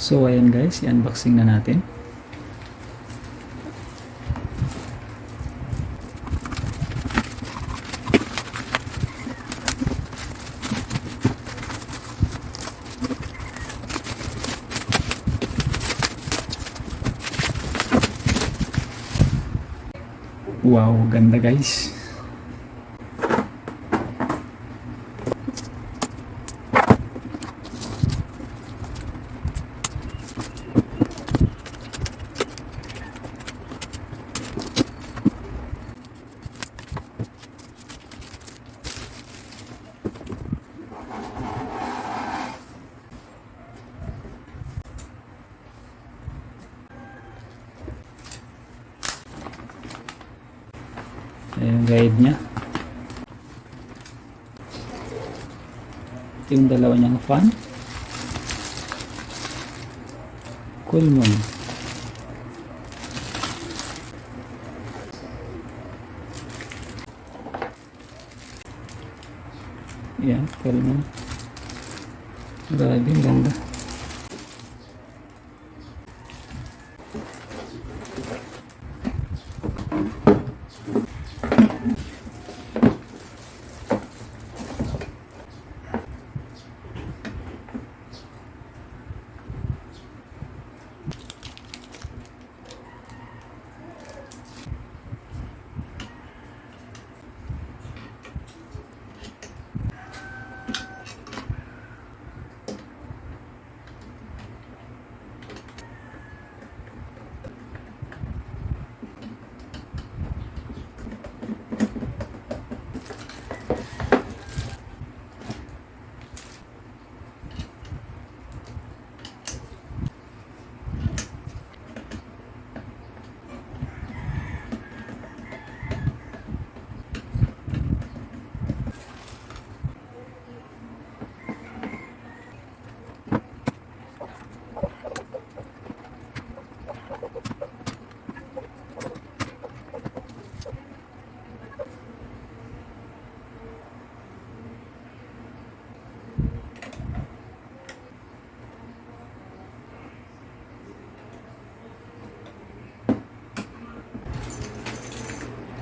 So ayan guys, i-unboxing na natin. Wow, ganda guys. Ayan yung guide nya. Ito yung dalawa niyang fan. Coolmon. Ayan, Coolmon. Grabe, ang ganda.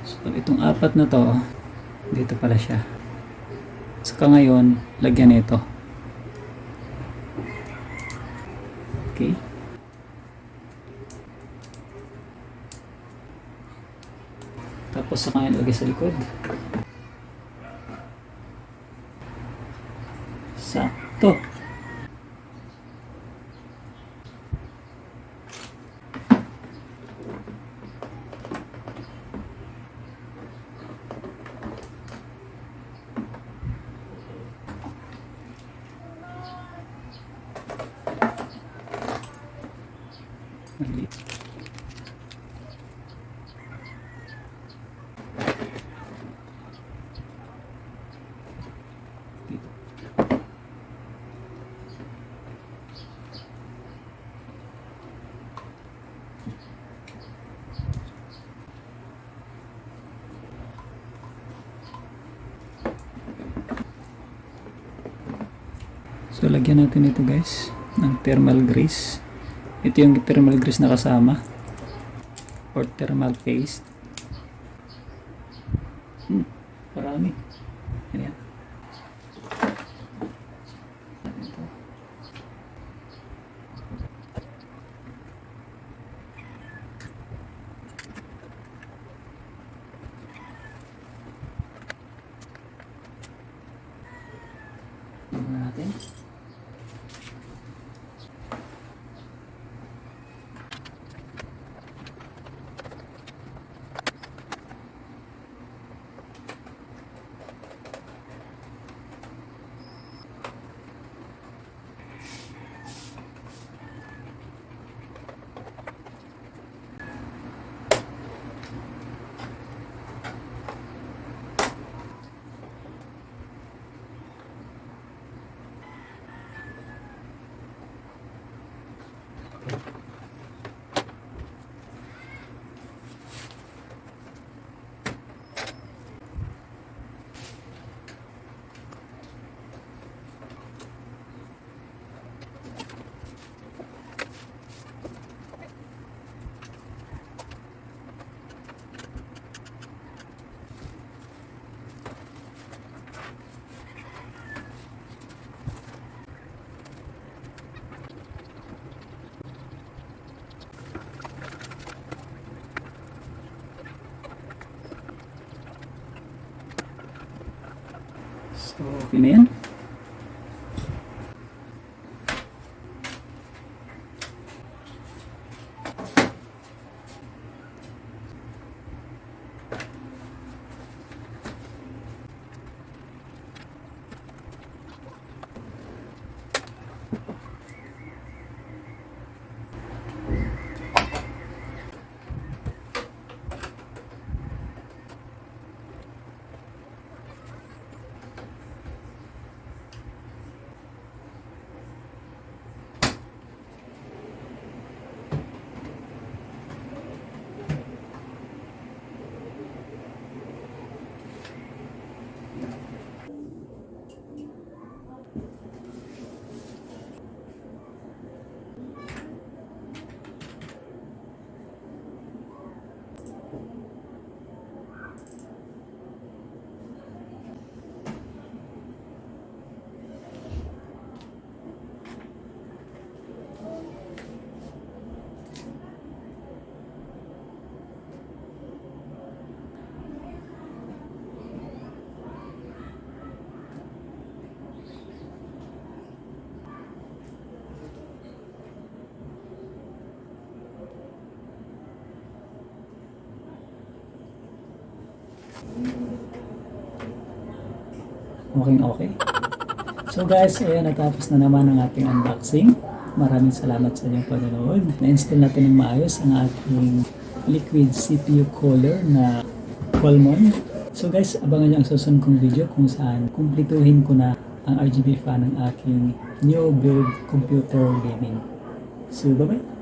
So, itong apat na to, dito pala siya. Saka ngayon, lagyan nito. Okay. Tapos saka ngayon lagay sa likod. Sakto. So lagyan natin ito guys ng thermal grease. Ito yung thermal grease na kasama or thermal paste. Marami. Ayan. Tingnan natin. So, okay na yan. Okay. So guys, ayan, natapos na naman ang ating unboxing. Maraming salamat sa inyong panonood. Na-install natin ng maayos ang ating liquid CPU cooler na Coleman. So guys, abangan nyo ang susunod kong video kung saan kumplituhin ko na ang RGB fan ng aking new build computer gaming. So bye-bye!